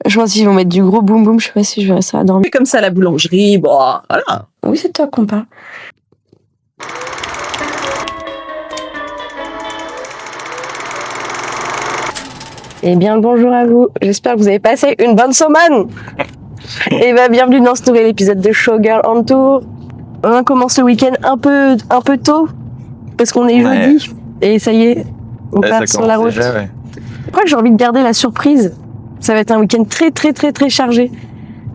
Je pense qu'ils vont mettre du gros boum boum, je sais pas si je verrai ça à dormir. C'est comme ça la boulangerie, bon, voilà. Oui, c'est toi qu'on parle. Eh bien, bonjour à vous. J'espère que vous avez passé une bonne semaine. Et bah, bienvenue dans ce nouvel épisode de Showgirl on Tour. On commence le week-end un peu tôt, parce qu'on est jeudi. Et ça y est, on part sur la route. Déjà, ouais. Je crois que j'ai envie de garder la surprise. Ça va être un week-end très chargé.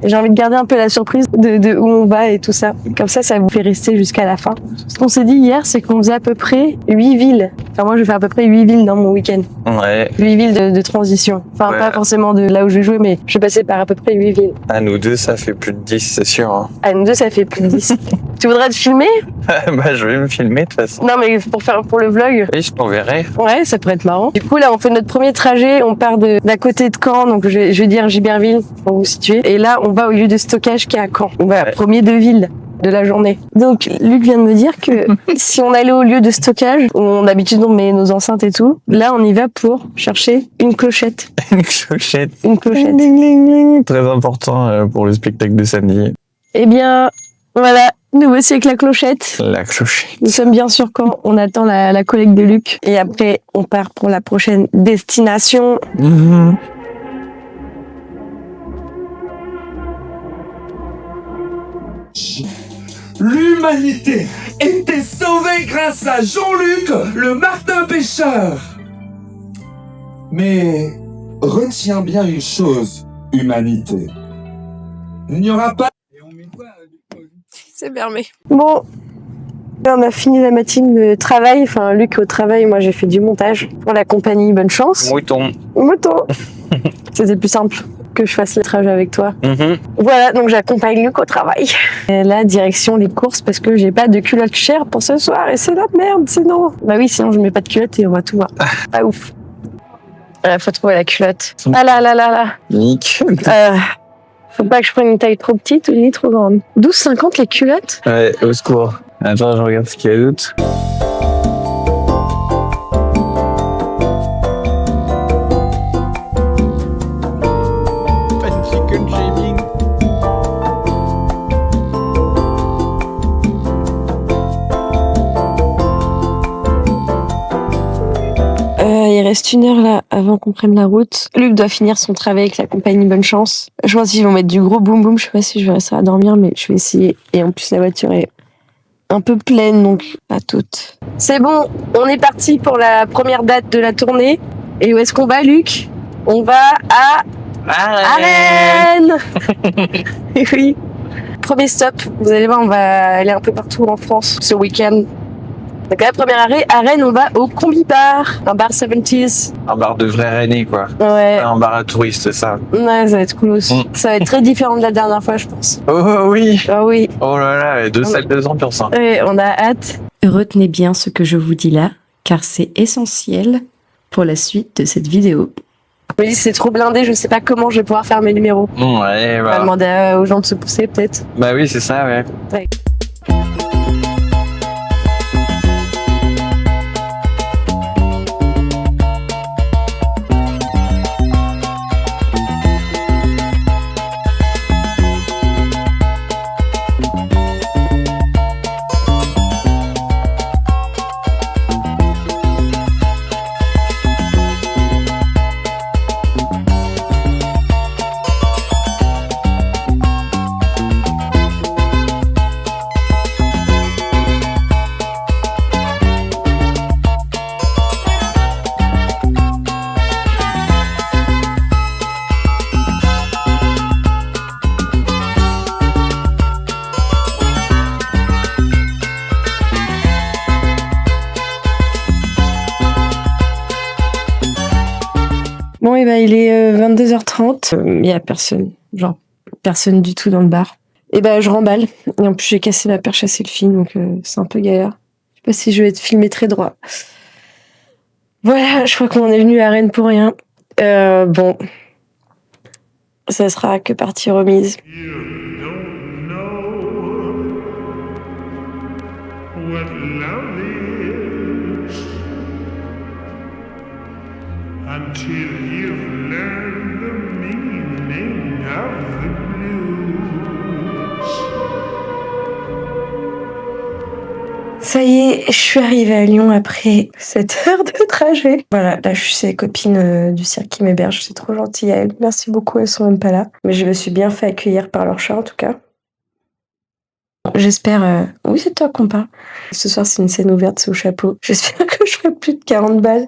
Et j'ai envie de garder un peu la surprise de où on va et tout ça. Comme ça vous fait rester jusqu'à la fin. Ce qu'on s'est dit hier, c'est qu'on faisait à peu près 8 villes. Enfin, moi, je fais à peu près 8 villes dans mon week-end. Ouais. 8 villes de transition. Enfin, Ouais. pas forcément de là où je vais jouer, mais je vais passer par à peu près 8 villes. À nous deux, ça fait plus de 10, c'est sûr. Hein. À nous deux, ça fait plus de 10. Tu voudrais te filmer? Bah, je vais me filmer de toute façon. Non, mais pour le vlog. Oui, je t'enverrai. Ouais, ça pourrait être marrant. Du coup, là, on fait notre premier trajet. On part d'à côté de Caen, donc je vais dire Giberville, pour vous situer. Et là, on va au lieu de stockage qui est à Caen. On va premier de ville de la journée. Donc, Luc vient de me dire que si on allait au lieu de stockage, où d'habitude on met nos enceintes et tout, là, on y va pour chercher une clochette. Une clochette. Une clochette. Ding, ding, ding. Très important pour le spectacle de samedi. Eh bien, voilà. Nous voici avec la clochette. La clochette. Nous sommes bien sûr quand on attend la collecte de Luc. Et après, on part pour la prochaine destination. Mhm. L'humanité était sauvée grâce à Jean-Luc, le martin pêcheur. Mais retiens bien une chose, humanité. Il n'y aura pas... C'est fermé. Bon, là, on a fini la matinée de travail. Enfin, Luc au travail, moi j'ai fait du montage pour la compagnie. Bonne chance. Mouton. Moto. C'était plus simple que je fasse le trajet avec toi. Mhm. Voilà, donc j'accompagne Luc au travail. Et là, direction les courses parce que j'ai pas de culotte chère pour ce soir et c'est la merde sinon. Bah oui, sinon je mets pas de culotte et on va tout voir. Pas ouf. Faut trouver la culotte. Ah là. Nick. Faut pas que je prenne une taille trop petite ou ni trop grande. 12,50 les culottes. Ouais, au secours. Attends, je regarde ce qu'il y a d'autre. Pas de chicken shaming. Il reste 1 heure là avant qu'on prenne la route. Luc doit finir son travail avec la compagnie Bonne Chance. Je pense qu'ils vont mettre du gros boum boum. Je sais pas si je verrai ça à dormir, mais je vais essayer. Et en plus la voiture est un peu pleine, donc pas toute. C'est bon, on est parti pour la première date de la tournée. Et où est-ce qu'on va, Luc? On va à Rennes. Et oui. Premier stop. Vous allez voir, on va aller un peu partout en France ce week-end. Donc à la première arrêt, à Rennes, on va au Combi Bar, un bar 70s. Un bar de vrai Rennais, quoi. Ouais, Un bar à touristes, ça. ouais, ça va être cool aussi. Ça va être très différent de la dernière fois, je pense. Oh oui. Ah oui, Oh là là, 2 salles, 2 ambiances. Hein. ouais, on a hâte. Retenez bien ce que je vous dis là, car c'est essentiel pour la suite de cette vidéo. Je me dis, c'est trop blindé, je sais pas comment je vais pouvoir faire mes numéros. Ouais, On va bah. demander aux gens de se pousser, peut-être. Bah oui, c'est ça, ouais. Ouais. Bon, et ben il est 22h30. Il y a personne. Genre, personne du tout dans le bar. Et ben je remballe. Et en plus, j'ai cassé ma perche à selfie, donc c'est un peu galère. Je sais pas si je vais être filmé très droit. Voilà, je crois qu'on est venu à Rennes pour rien. Bon. Ça sera que partie remise. What love is until you've learned the meaning have the blues. Ça y est, je suis arrivée à Lyon après 7 heures de trajet. Voilà, là je suis chez les copines du cirque qui m'hébergent, c'est trop gentil à elles. Merci beaucoup, elles sont même pas là. Mais je me suis bien fait accueillir par leur chat en tout cas. J'espère... Oui, c'est toi qu'on parle. Ce soir, c'est une scène ouverte, c'est au chapeau. J'espère que je ferai plus de 40 balles.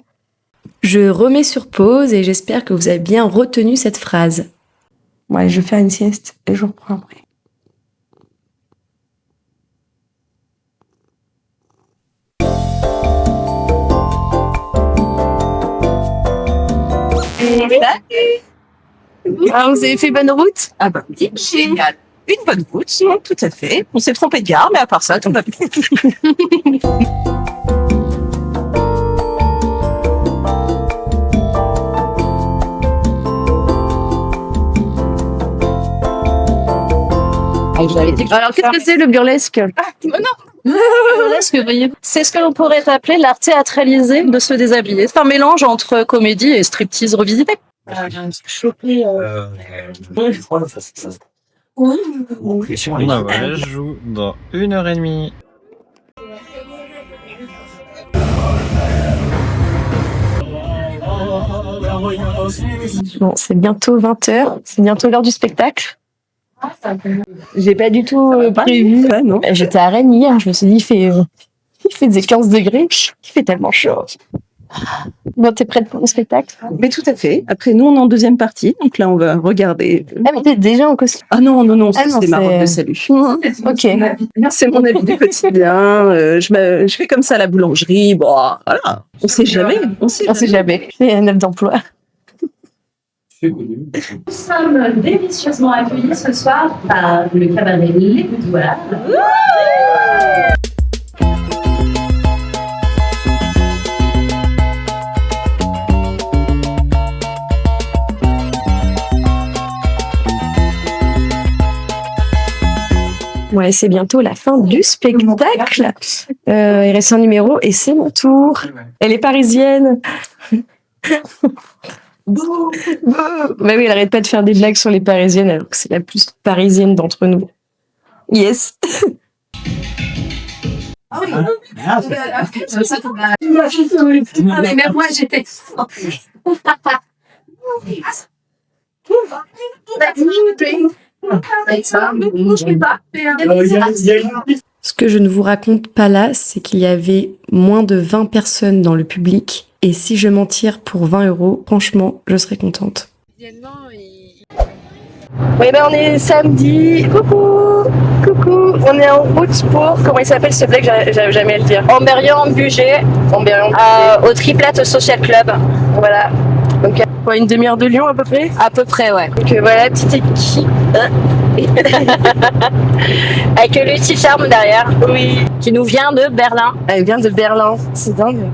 Je remets sur pause et j'espère que vous avez bien retenu cette phrase. Bon, allez, je vais faire une sieste et je reprends après. Ah, vous avez fait bonne route? Ah bah oui, génial. Une bonne route, tout à fait. On s'est trompé de gare, mais à part ça, tout va bien. Alors, qu'est-ce que c'est le burlesque? Burlesque, voyez, c'est ce que l'on pourrait appeler l'art théâtralisé de se déshabiller. C'est un mélange entre comédie et striptease revisité. Je joue dans 1h30. Bon, c'est bientôt 20h, c'est bientôt l'heure du spectacle. J'ai pas du tout prévu. Ah, non. J'étais à Rennes hier, je me suis dit, il fait des 15 degrés, il fait tellement chaud. Bon, t'es prête pour le spectacle? Mais tout à fait. Après, nous, on est en deuxième partie. Donc là, on va regarder. Ah, mais t'es déjà en costume. Ah non, non, non, Ah non, c'est ma c'est- robe de salut. Ok. C'est mon habit du quotidien. Je fais comme ça à la boulangerie. Bon, voilà. On sait jamais. On sait On sait jamais. J'ai un œuf d'emploi. Nous sommes délicieusement accueillis ce soir par le cabaret Les Boudoirs. Ouais, c'est bientôt la fin du spectacle. Il reste un numéro et c'est mon tour. Elle est parisienne. Bouh. Bah oui, elle arrête pas de faire des blagues sur les parisiennes alors que c'est la plus parisienne d'entre nous. Yes. Mais même moi, j'étais. Ce que je ne vous raconte pas là, c'est qu'il y avait moins de 20 personnes dans le public. Et si je m'en tire pour 20 €, franchement, je serais contente. Oui, ben on est samedi. Coucou. Coucou. On est en route pour, comment il s'appelle ce blague, j'arrive jamais à le dire. Amberian-Bugey, au Triplate Social Club. Voilà. Donc, quoi, une demi-heure de Lyon à peu près. À peu près, ouais. Donc voilà, petite équipe. Avec Lucie Charme derrière, Oui. qui nous vient de Berlin. Elle vient de Berlin. C'est dingue.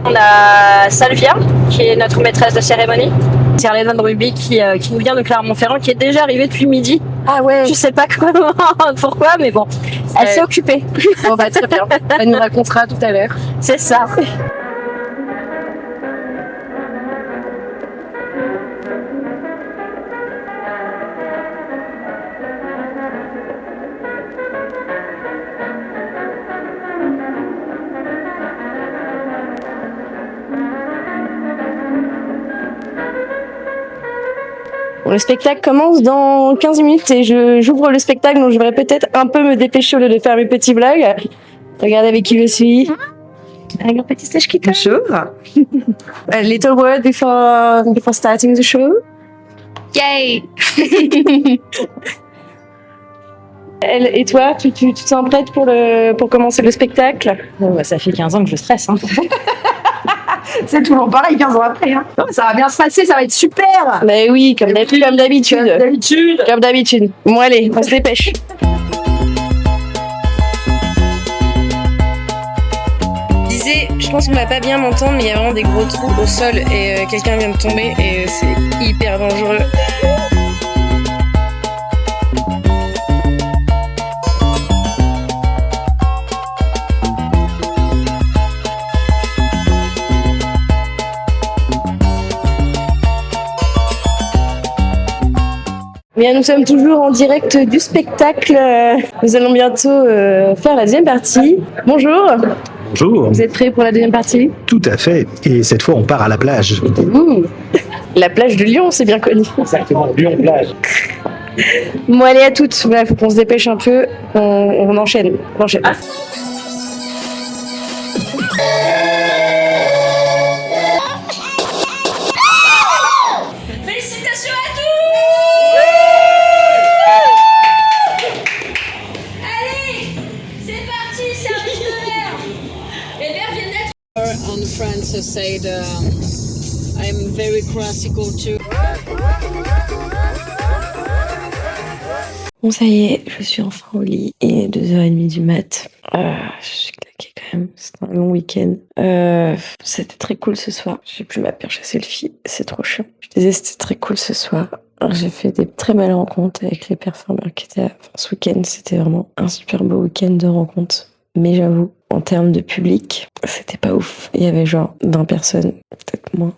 On a Salvia, qui est notre maîtresse de cérémonie. Thierry Van Ruby, qui nous vient de Clermont-Ferrand, qui est déjà arrivée depuis midi. Ah ouais. Je sais pas comment, pourquoi, mais bon, elle s'est occupée. On va très bien. Elle nous racontera tout à l'heure. C'est ça. Bon, le spectacle commence dans 15 minutes et j'ouvre le spectacle, donc je devrais peut-être un peu me dépêcher au lieu de faire mes petits blagues. Regardez avec qui je suis. Avec un petit stage qui colle. Bonjour. A little word before starting the show. Yay! Elle et toi, tu te sens prête pour commencer le spectacle? Ça fait 15 ans que je stresse. Hein. C'est toujours pareil 15 ans après. Hein. Non, ça va bien se passer, ça va être super. Mais oui, comme d'habitude. Comme d'habitude. Bon allez, on se dépêche. Je pense qu'on va pas bien m'entendre, mais il y a vraiment des gros trous au sol et quelqu'un vient de tomber et c'est hyper dangereux. Bien, nous sommes toujours en direct du spectacle. Nous allons bientôt faire la deuxième partie. Bonjour, Bonjour, vous êtes prêts pour la deuxième partie? tout à fait. Et cette fois, on part à la plage. Ouh. La plage de Lyon, c'est bien connu. Exactement, Lyon-Plage. Bon, allez à toutes. Voilà, faut qu'on se dépêche un peu. On enchaîne. On enchaîne. Félicitations à tous! Allez, c'est parti, service de l'air. Les verres viennent d'être. And France said, I'm very classical too. Bon, ça y est, je suis enfin au lit. Et 2h30 du mat. Je suis claquée quand même. C'était un long week-end. C'était très cool ce soir. J'ai plus ma perche à selfie. C'est trop chiant. Je disais, c'était très cool ce soir. J'ai fait des très belles rencontres avec les performeurs qui étaient là. Enfin, ce week-end, c'était vraiment un super beau week-end de rencontres. Mais j'avoue, en termes de public, c'était pas ouf. Il y avait genre 20 personnes, peut-être moins.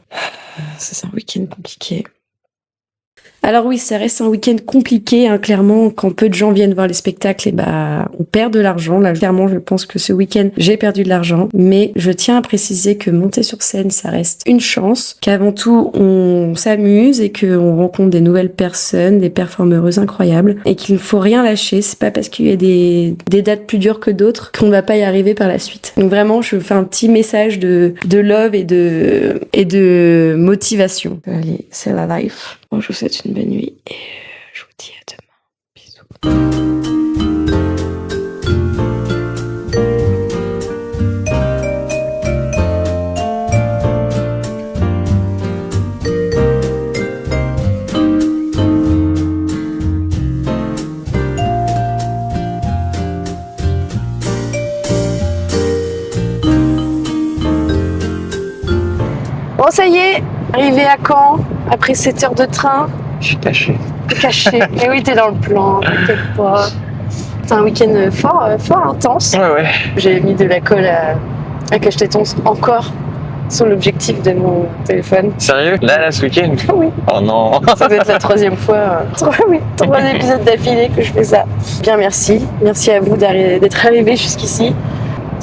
C'est un week-end compliqué. Alors oui, ça reste un week-end compliqué, hein, clairement. Quand peu de gens viennent voir les spectacles, on perd de l'argent. Là, clairement, je pense que ce week-end, j'ai perdu de l'argent. Mais je tiens à préciser que monter sur scène, ça reste une chance. Qu'avant tout, on s'amuse et qu'on rencontre des nouvelles personnes, des performeuses incroyables. Et qu'il ne faut rien lâcher. C'est pas parce qu'il y a des dates plus dures que d'autres qu'on ne va pas y arriver par la suite. Donc vraiment, je fais un petit message de love et de motivation. Allez, c'est la life. Bon, je vous souhaite une bonne nuit et je vous dis à demain. Bisous. Bon, ça y est, arrivé à Caen, après 7 heures de train. Je suis caché. T'es caché. Et oui, t'es dans le plan, t'inquiète pas. C'est un week-end fort intense. Ouais. J'ai mis de la colle à cache-tétons encore sur l'objectif de mon téléphone. Sérieux? Là, ce week-end? Oui. Oh non. Ça doit être la 3e fois. 3 épisodes d'affilée que je fais ça. Bien, merci. Merci à vous d'être arrivés jusqu'ici.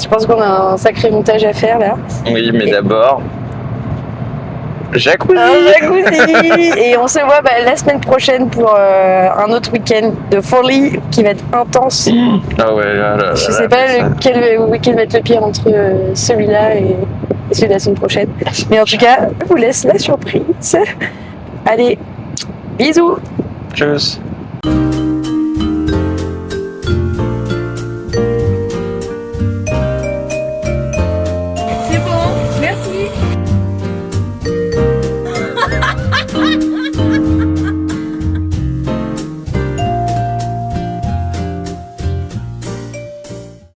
Je pense qu'on a un sacré montage à faire là. Oui, mais d'abord... Jacuzzi. Et on se voit la semaine prochaine pour un autre week-end de folie qui va être intense. Ah ouais, là, Je sais pas quel week-end va être le pire entre celui-là et celui de la semaine prochaine. Mais en tout cas, je vous laisse la surprise. Allez, bisous. Tchuss.